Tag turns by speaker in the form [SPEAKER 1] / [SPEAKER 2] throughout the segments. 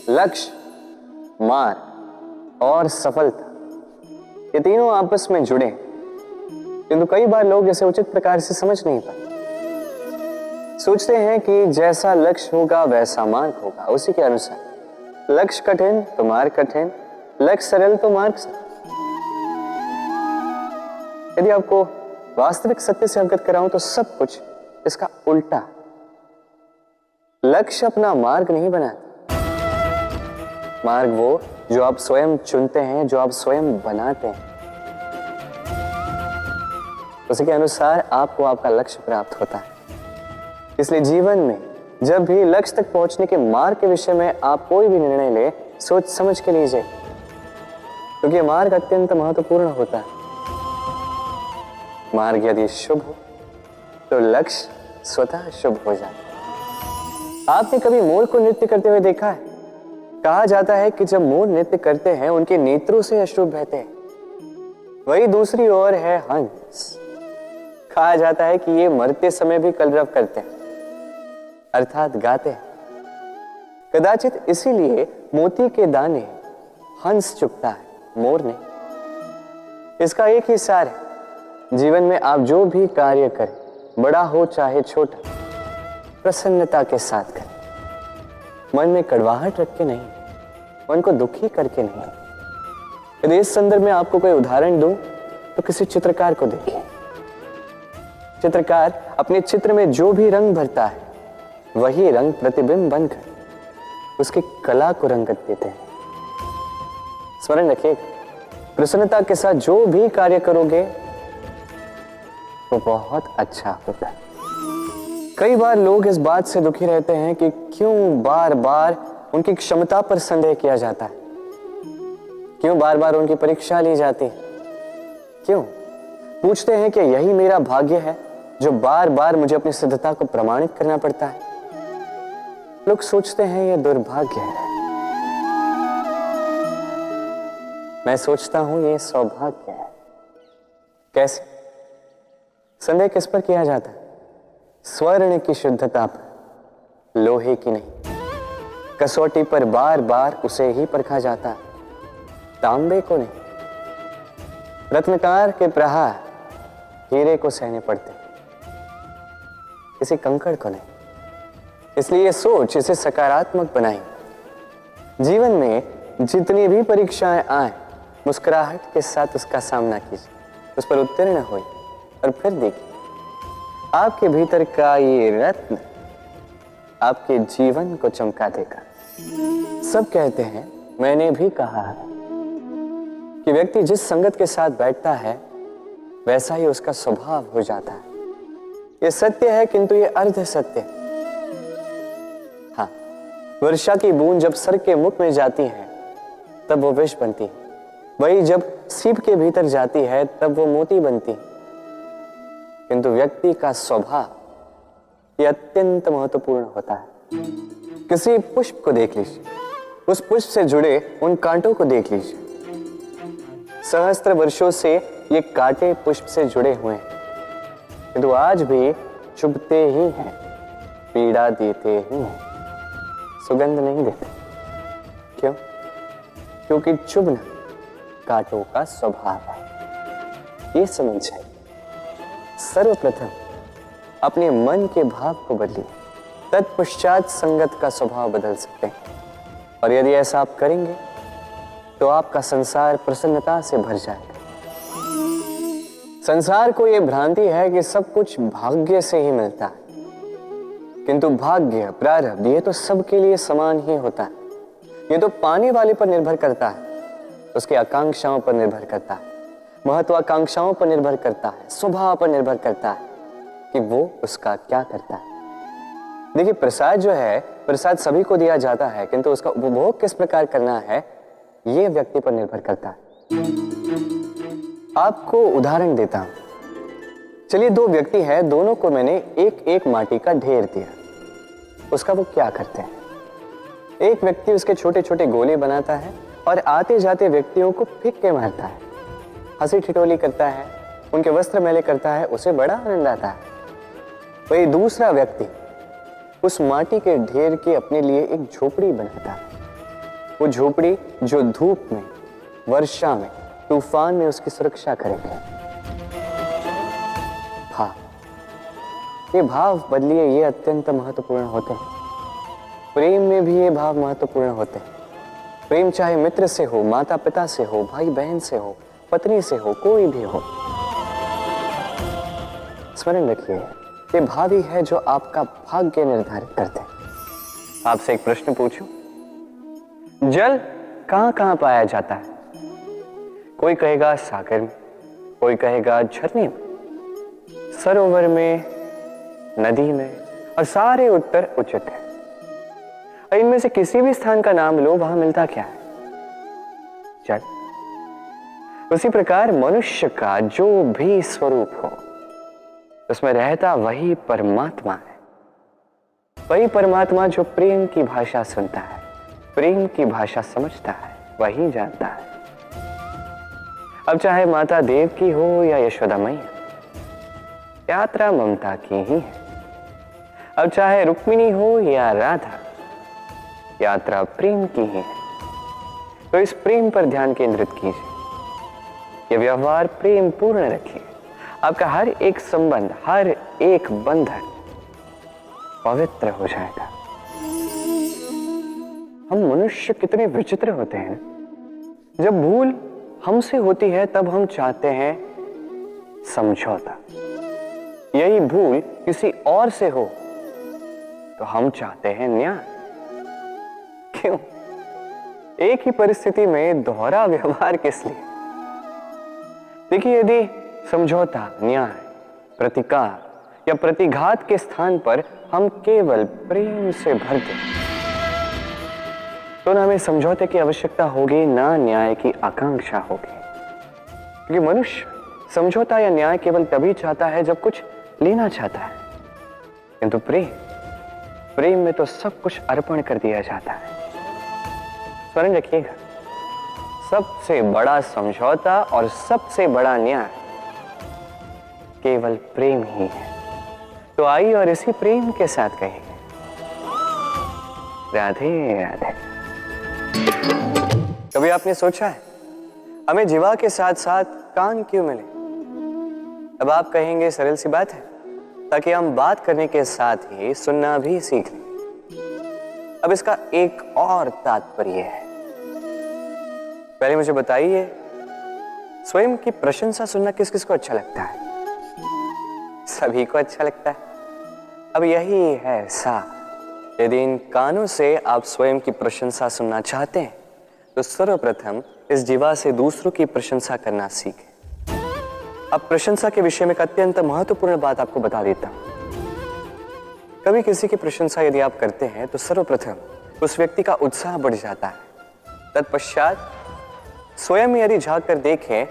[SPEAKER 1] लक्ष्य, मार्ग और सफलता, ये तीनों आपस में जुड़े, किंतु कई बार लोग इसे उचित प्रकार से समझ नहीं पाते। सोचते हैं कि जैसा लक्ष्य होगा वैसा मार्ग होगा, उसी के अनुसार। लक्ष्य कठिन तो मार्ग कठिन, लक्ष्य सरल तो मार्ग सरल। यदि आपको वास्तविक सत्य से अवगत कराऊं तो सब कुछ इसका उल्टा। लक्ष्य अपना मार्ग नहीं बनाता, मार्ग वो जो आप स्वयं चुनते हैं, जो आप स्वयं बनाते हैं, उसी के अनुसार आपको आपका लक्ष्य प्राप्त होता है। इसलिए जीवन में जब भी लक्ष्य तक पहुंचने के मार्ग के विषय में आप कोई भी निर्णय ले, सोच समझ के लीजिए, क्योंकि यह मार्ग अत्यंत महत्वपूर्ण होता है। मार्ग यदि शुभ हो तो लक्ष्य स्वतः शुभ हो जाता है। आपने कभी मोर को नृत्य करते हुए देखा है? कहा जाता है कि जब मोर नृत्य करते हैं उनके नेत्रों से अश्रु बहते हैं। वही दूसरी ओर है हंस। कहा जाता है कि ये मरते समय भी कलरव करते हैं, अर्थात गाते हैं। कदाचित इसीलिए मोती के दाने हंस चुगता है, मोर नहीं। इसका एक ही सार है, जीवन में आप जो भी कार्य करें, बड़ा हो चाहे छोटा, प्रसन्नता के साथ करें। मन में कड़वाहट रख के नहीं, मन को दुखी करके नहीं। यदि इस संदर्भ में आपको कोई उदाहरण दूं तो किसी चित्रकार को देखिए। चित्रकार अपने चित्र में जो भी रंग भरता है, वही रंग प्रतिबिंब बनकर उसकी कला को रंगत देते हैं। स्मरण रखिए, प्रसन्नता के साथ जो भी कार्य करोगे वो बहुत अच्छा होगा। कई बार लोग इस बात से दुखी रहते हैं कि क्यों बार बार उनकी क्षमता पर संदेह किया जाता है, क्यों बार बार उनकी परीक्षा ली जाती है, क्यों पूछते हैं कि यही मेरा भाग्य है जो बार बार मुझे अपनी सिद्धता को प्रमाणित करना पड़ता है। लोग सोचते हैं यह दुर्भाग्य है, मैं सोचता हूं यह सौभाग्य है। कैसे? संदेह किस पर किया जाता है? स्वर्ण की शुद्धता पर, लोहे की नहीं। कसौटी पर बार बार उसे ही परखा जाता है, तांबे को नहीं। रत्नकार के प्रहार हीरे को सहने पड़ते, किसी कंकड़ को नहीं। इसलिए ये सोच इसे सकारात्मक बनाई। जीवन में जितनी भी परीक्षाएं आए, मुस्कुराहट के साथ उसका सामना कीजिए, उस पर उत्तीर्ण होइए और फिर देखिए आपके भीतर का ये रत्न आपके जीवन को चमका देगा। सब कहते हैं, मैंने भी कहा है, कि व्यक्ति जिस संगत के साथ बैठता है वैसा ही उसका स्वभाव हो जाता है। यह सत्य है, किंतु यह अर्ध सत्य है। हाँ, वर्षा की बूंद जब सर के मुख में जाती है तब वो विष बनती है, वही जब सीप के भीतर जाती है तब वो मोती बनती है। किंतु व्यक्ति का स्वभाव यह अत्यंत महत्वपूर्ण होता है। किसी पुष्प को देख लीजिए, उस पुष्प से जुड़े उन कांटों को देख लीजिए। सहस्त्र वर्षों से ये कांटे पुष्प से जुड़े हुए हैं, किंतु आज भी चुभते ही हैं, पीड़ा देते ही हैं, सुगंध नहीं देते। क्यों? क्योंकि चुभना कांटों का स्वभाव है। ये समझिए। सर्वप्रथम अपने मन के भाव को बदलिए, तत्पश्चात संगत का स्वभाव बदल सकते हैं। और यदि ऐसा आप करेंगे तो आपका संसार प्रसन्नता से भर जाएगा। संसार को यह भ्रांति है कि सब कुछ भाग्य से ही मिलता है, किंतु भाग्य, प्रारब्ध, ये तो सबके लिए समान ही होता है। ये तो पाने वाले पर निर्भर करता है, उसकी आकांक्षाओं पर निर्भर करता है, महत्वाकांक्षाओं पर निर्भर करता है, स्वभाव पर निर्भर करता है कि वो उसका क्या करता है। देखिए, प्रसाद जो है, प्रसाद सभी को दिया जाता है, किंतु उसका उपभोग किस प्रकार करना है ये व्यक्ति पर निर्भर करता है। आपको उदाहरण देता हूं। चलिए, दो व्यक्ति हैं, दोनों को मैंने एक एक माटी का ढेर दिया। उसका वो क्या करते हैं? एक व्यक्ति उसके छोटे छोटे गोले बनाता है और आते जाते व्यक्तियों को फेंक के मारता है, हंसी ठिठोली करता है, उनके वस्त्र मैले करता है, उसे बड़ा आनंद आता है। वही दूसरा व्यक्ति उस माटी के ढेर की अपने लिए एक झोपड़ी बनाता है, वो झोपड़ी जो धूप में, वर्षा में, तूफान में उसकी सुरक्षा करेंगे। भाव, ये भाव बदलिए, ये अत्यंत महत्वपूर्ण होते हैं। प्रेम में भी ये भाव महत्वपूर्ण होते हैं। प्रेम चाहे मित्र से हो, माता पिता से हो, भाई बहन से हो, पत्नी से हो, कोई भी हो, स्मरण रखिए ये भाव ही है जो आपका भाग्य निर्धारित करते हैं। आपसे एक प्रश्न पूछूं, जल कहां कहां पाया जाता है? कोई कहेगा सागर में, कोई कहेगा झरने में, सरोवर में, नदी में, और सारे उत्तर उचित है। और इनमें से किसी भी स्थान का नाम लो, वहां मिलता क्या है? जल। उसी प्रकार मनुष्य का जो भी स्वरूप हो, उसमें रहता वही परमात्मा है। वही परमात्मा जो प्रेम की भाषा सुनता है, प्रेम की भाषा समझता है, वही जानता है। अब चाहे माता देव की हो या यशोदा मैया, यात्रा ममता की ही है। अब चाहे रुक्मिणी हो या राधा, यात्रा प्रेम की ही है। तो इस प्रेम पर ध्यान केंद्रित कीजिए, ये व्यवहार प्रेम पूर्ण रखिए। आपका हर एक संबंध, हर एक बंधन पवित्र हो जाएगा। हम मनुष्य कितने विचित्र होते हैं। जब भूल हमसे होती है तब हम चाहते हैं समझौता। यही भूल किसी और से हो तो हम चाहते हैं न्याय। क्यों? एक ही परिस्थिति में दोहरा व्यवहार किस लिए? देखिए, यदि समझौता, न्याय, प्रतिकार या प्रतिघात के स्थान पर हम केवल प्रेम से भर दें, तो ना हमें समझौते की आवश्यकता होगी, ना न्याय की आकांक्षा होगी। क्योंकि मनुष्य समझौता या न्याय केवल तभी चाहता है जब कुछ लेना चाहता है, किंतु प्रेम में तो सब कुछ अर्पण कर दिया जाता है। स्मरण रखिएगा, सबसे बड़ा समझौता और सबसे बड़ा न्याय केवल प्रेम ही है। तो आइए और इसी प्रेम के साथ कहेंगे राधे राधे। कभी आपने सोचा है हमें जीवा के साथ साथ कान क्यों मिले? अब आप कहेंगे सरल सी बात है, ताकि हम बात करने के साथ ही सुनना भी सीख लें। अब इसका एक और तात्पर्य है। पहले मुझे बताइए, स्वयं की प्रशंसा सुनना किस किस को अच्छा लगता है? सभी को अच्छा लगता है। अब यही है सार। यदि इन कानों से आप स्वयं की प्रशंसा सुनना चाहते हैं तो सर्वप्रथम इस जीवा से दूसरों की प्रशंसा करना सीखें। अब प्रशंसा के विषय में एक अत्यंत महत्वपूर्ण बात आपको बता देता हूं। कभी किसी की प्रशंसा यदि आप करते हैं तो सर्वप्रथम उस व्यक्ति का उत्साह बढ़ जाता है। तत्पश्चात स्वयं यदि झांक कर देखें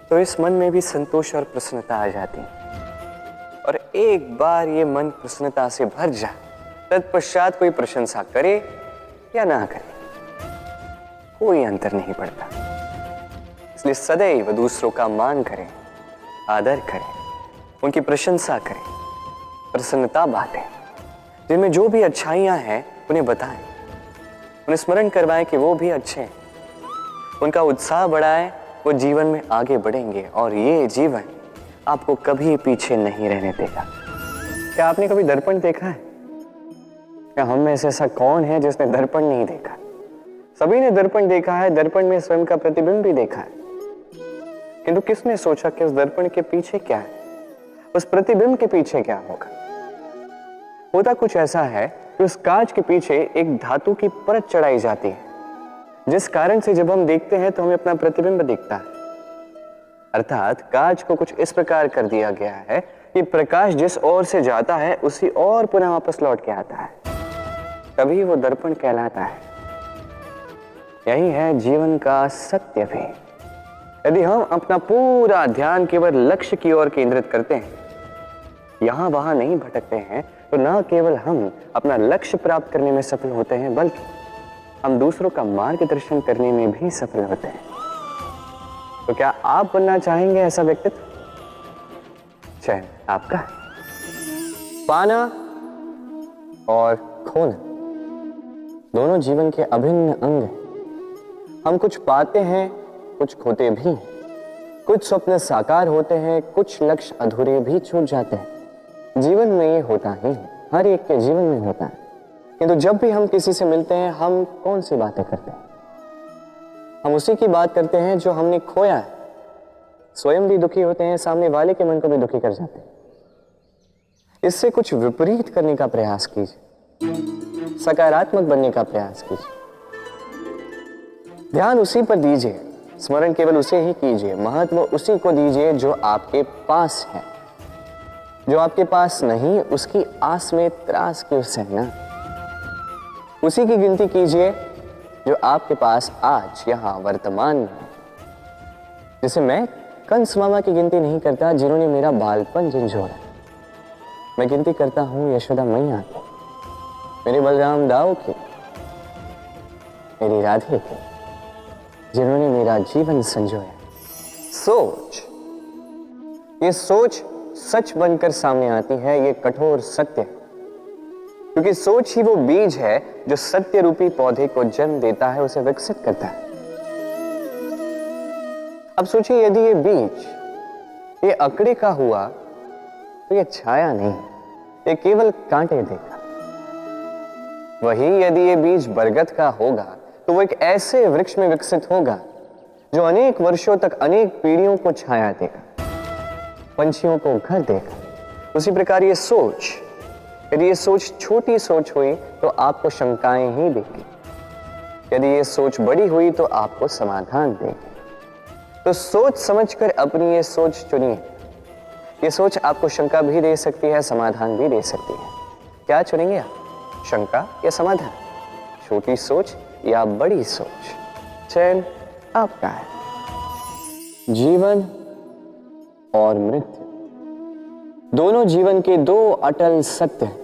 [SPEAKER 1] तो इस मन में भी संतोष और प्रसन्नता आ जाती है। और एक बार ये मन प्रसन्नता से भर जाए, तत्पश्चात कोई प्रशंसा करे या ना करे, कोई अंतर नहीं पड़ता। इसलिए सदैव दूसरों का मान करें, आदर करें, उनकी प्रशंसा करें, प्रसन्नता बांटें। जिनमें जो भी अच्छाइयां हैं उन्हें बताएं, उन्हें स्मरण करवाएं कि वो भी अच्छे हैं। उनका उत्साह बढ़ाएं, वो जीवन में आगे बढ़ेंगे और ये जीवन आपको कभी पीछे नहीं रहने देगा। क्या आपने कभी दर्पण देखा है? क्या हम में से ऐसा कौन है जिसने दर्पण नहीं देखा? सभी ने दर्पण देखा है, दर्पण में स्वयं का प्रतिबिंब भी देखा है। किंतु किसने सोचा कि उस दर्पण के पीछे क्या है, उस प्रतिबिंब के पीछे क्या होगा? होता कुछ ऐसा है कि उस कांच के पीछे एक धातु की परत चढ़ाई जाती है, जिस कारण से जब हम देखते हैं तो हमें अपना प्रतिबिंब दिखता है। अर्थात कांच को कुछ इस प्रकार कर दिया गया है कि प्रकाश जिस ओर से जाता है उसी ओर पुनः वापस लौट के आता है, तभी वो दर्पण कहलाता है। यही है जीवन का सत्य भी। यदि हम अपना पूरा ध्यान केवल लक्ष्य की ओर केंद्रित करते हैं, यहां वहां नहीं भटकते हैं, तो न केवल हम अपना लक्ष्य प्राप्त करने में सफल होते हैं, बल्कि हम दूसरों का मार्गदर्शन करने में भी सफल होते हैं। तो क्या आप बनना चाहेंगे ऐसा व्यक्तित्व? चयन आपका है। पाना और खोना दोनों जीवन के अभिन्न अंग हैं। हम कुछ पाते हैं, कुछ खोते भी हैं। कुछ स्वप्न साकार होते हैं, कुछ लक्ष्य अधूरे भी छूट जाते हैं। जीवन में ये होता ही है, हर एक के जीवन में होता है। किंतु जब भी हम किसी से मिलते हैं, हम कौन सी बातें करते हैं? हम उसी की बात करते हैं जो हमने खोया है। स्वयं भी दुखी होते हैं, सामने वाले के मन को भी दुखी कर जाते हैं। इससे कुछ विपरीत करने का प्रयास कीजिए, सकारात्मक बनने का प्रयास कीजिए। ध्यान उसी पर दीजिए, स्मरण केवल उसे ही कीजिए, महत्व उसी को दीजिए जो आपके पास है। जो आपके पास नहीं, उसकी आस में त्रास क्यों सहना। उसी की गिनती कीजिए जो आपके पास आज यहां वर्तमान में है। जैसे मैं कंस मामा की गिनती नहीं करता जिन्होंने मेरा बालपन झंझोड़ा। मैं गिनती करता हूं यशोदा मैया की, मेरे बलराम दाऊ की, मेरी राधे की, जिन्होंने मेरा जीवन संजोया। सोच, ये सोच सच बनकर सामने आती है, ये कठोर सत्य है। क्योंकि सोच ही वो बीज है जो सत्य रूपी पौधे को जन्म देता है, उसे विकसित करता है। अब सोचिए, यदि ये बीज ये अकड़े का हुआ तो ये छाया नहीं, ये केवल कांटे देगा। वही यदि ये बीज बरगद का होगा तो वो एक ऐसे वृक्ष में विकसित होगा जो अनेक वर्षों तक, अनेक पीढ़ियों को छाया देगा, पंछियों को घर देगा। उसी प्रकार ये सोच, यदि ये सोच छोटी सोच हुई तो आपको शंकाएं ही देगी। यदि ये सोच बड़ी हुई तो आपको समाधान देगी। तो सोच समझकर अपनी ये सोच चुनिए। ये सोच आपको शंका भी दे सकती है, समाधान भी दे सकती है। क्या चुनेंगे आप, शंका या समाधान? छोटी सोच या बड़ी सोच? चयन आपका है। जीवन और मृत्यु दोनों जीवन के दो अटल सत्य हैं।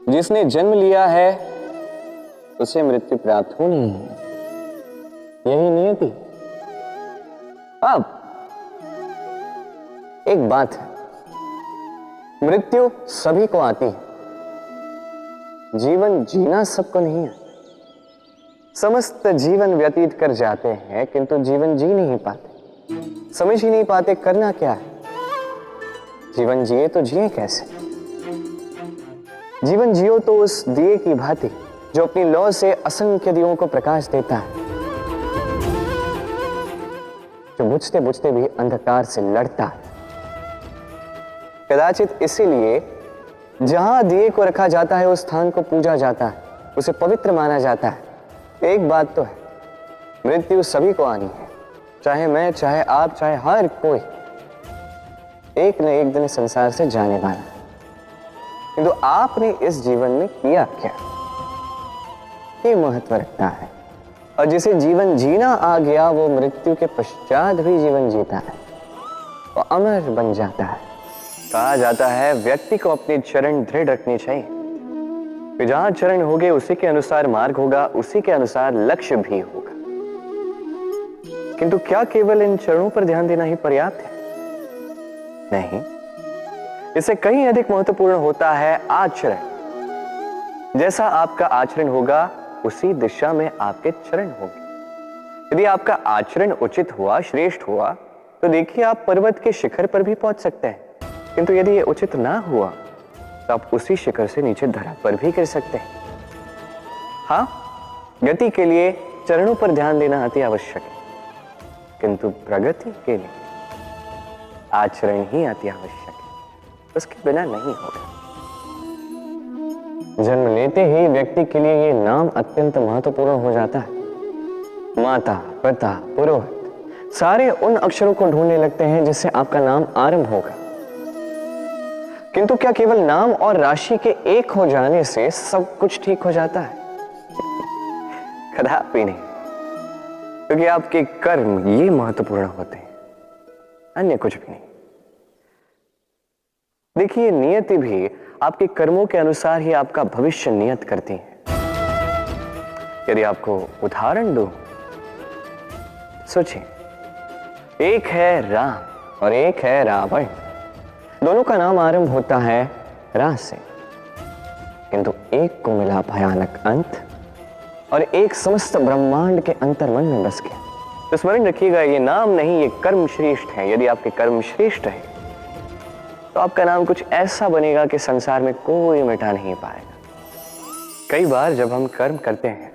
[SPEAKER 1] जिसने जन्म लिया है उसे मृत्यु प्राप्त होनी है, यही नियति। अब एक बात है, मृत्यु सभी को आती है, जीवन जीना सबको नहीं है। समस्त जीवन व्यतीत कर जाते हैं किंतु जीवन जी नहीं पाते, समझ ही नहीं पाते करना क्या है। जीवन जिए तो जिए कैसे? जीवन जियो तो उस दिए की भांति जो अपनी लौ से असंख्य दियों को प्रकाश देता है, जो बुझते बुझते भी अंधकार से लड़ता है। कदाचित इसीलिए जहां दिए को रखा जाता है उस स्थान को पूजा जाता है, उसे पवित्र माना जाता है। एक बात तो है, मृत्यु सभी को आनी है, चाहे मैं, चाहे आप, चाहे हर कोई एक न एक दिन संसार से जाने वाला है। किंतु आपने इस जीवन में किया क्या, ये महत्व रखता है। और जिसे जीवन जीना आ गया वो मृत्यु के पश्चात भी जीवन जीता है, वो अमर बन जाता है। कहा जाता है व्यक्ति को अपने चरण दृढ़ रखने चाहिए, कि जहां चरण होंगे उसी के अनुसार मार्ग होगा, उसी के अनुसार लक्ष्य भी होगा। किंतु क्या केवल इन चरणों पर ध्यान देना ही पर्याप्त है? नहीं, इससे कहीं अधिक महत्वपूर्ण होता है आचरण। जैसा आपका आचरण होगा उसी दिशा में आपके चरण होंगे। यदि आपका आचरण उचित हुआ, श्रेष्ठ हुआ, तो देखिए आप पर्वत के शिखर पर भी पहुंच सकते हैं। किंतु यदि ये उचित ना हुआ तो आप उसी शिखर से नीचे धरा पर भी गिर सकते हैं। हाँ, गति के लिए चरणों पर ध्यान देना अति आवश्यक है, किंतु प्रगति के लिए आचरण ही अति आवश्यक है, उसके बिना नहीं होगा। जन्म लेते ही व्यक्ति के लिए ये नाम अत्यंत महत्वपूर्ण हो जाता है। माता, पिता, पुरोहित सारे उन अक्षरों को ढूंढने लगते हैं जिससे आपका नाम आरंभ होगा। किंतु क्या केवल नाम और राशि के एक हो जाने से सब कुछ ठीक हो जाता है? कदापि नहीं, क्योंकि आपके कर्म ये महत्वपूर्ण होते हैं, अन्य कुछ भी नहीं। देखिए, नियति भी आपके कर्मों के अनुसार ही आपका भविष्य नियत करती है। यदि आपको उदाहरण दूं, सोचिए, एक है राम और एक है रावण। दोनों का नाम आरंभ होता है रा से। किंतु एक को मिला भयानक अंत और एक समस्त ब्रह्मांड के अंतर्मन में बस गया। तो स्मरण रखिएगा, ये नाम नहीं, ये कर्म श्रेष्ठ है। यदि आपके कर्म श्रेष्ठ है तो आपका नाम कुछ ऐसा बनेगा कि संसार में कोई मिटा नहीं पाएगा। कई बार जब हम कर्म करते हैं,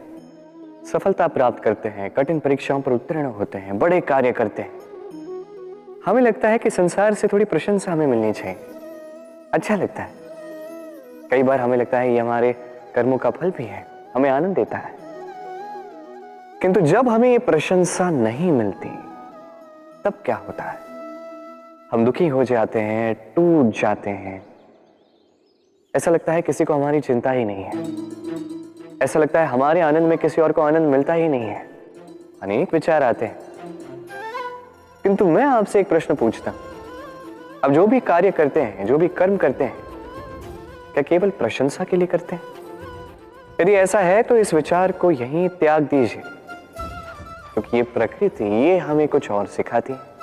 [SPEAKER 1] सफलता प्राप्त करते हैं, कठिन परीक्षाओं पर उत्तीर्ण होते हैं, बड़े कार्य करते हैं, हमें लगता है कि संसार से थोड़ी प्रशंसा हमें मिलनी चाहिए, अच्छा लगता है। कई बार हमें लगता है ये हमारे कर्मों का फल भी है, हमें आनंद देता है। किंतु जब हमें ये प्रशंसा नहीं मिलती तब क्या होता है? हम दुखी हो जाते हैं, टूट जाते हैं। ऐसा लगता है किसी को हमारी चिंता ही नहीं है, ऐसा लगता है हमारे आनंद में किसी और को आनंद मिलता ही नहीं है। अनेक विचार आते हैं। किंतु मैं आपसे एक प्रश्न पूछता हूं, अब जो भी कार्य करते हैं, जो भी कर्म करते हैं, क्या केवल प्रशंसा के लिए करते हैं? यदि ऐसा है तो इस विचार को यहीं त्याग दीजिए, क्योंकि ये प्रकृति ये हमें कुछ और सिखाती है।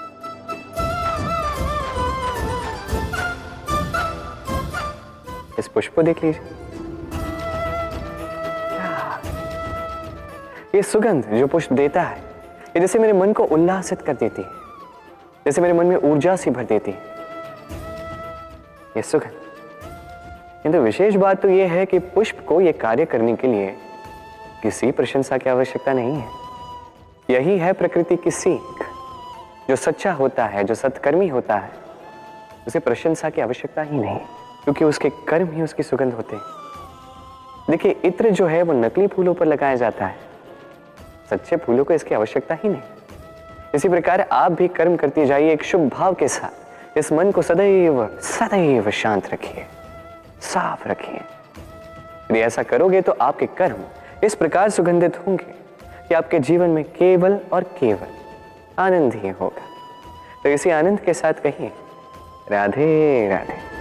[SPEAKER 1] इस पुष्प को देख लीजिए, ये सुगंध जो पुष्प देता है, ये जैसे मेरे मन को उल्लासित कर देती है, जैसे मेरे मन में ऊर्जा सी भर देती है ये सुगंध। किंतु विशेष बात तो यह है कि पुष्प को यह कार्य करने के लिए किसी प्रशंसा की आवश्यकता नहीं है। यही है प्रकृति की सीख। जो सच्चा होता है, जो सत्कर्मी होता है, उसे प्रशंसा की आवश्यकता ही नहीं, क्योंकि उसके कर्म ही उसकी सुगंध होते हैं। देखिए, इत्र जो है वो नकली फूलों पर लगाया जाता है, सच्चे फूलों को इसकी आवश्यकता ही नहीं। इसी प्रकार आप भी कर्म करते जाइए एक शुभ भाव के साथ। इस मन को सदैव सदैव शांत रखिए, साफ रखिए। यदि ऐसा करोगे तो आपके कर्म इस प्रकार सुगंधित होंगे कि आपके जीवन में केवल और केवल आनंद ही होगा। तो इसी आनंद के साथ कहिए राधे राधे।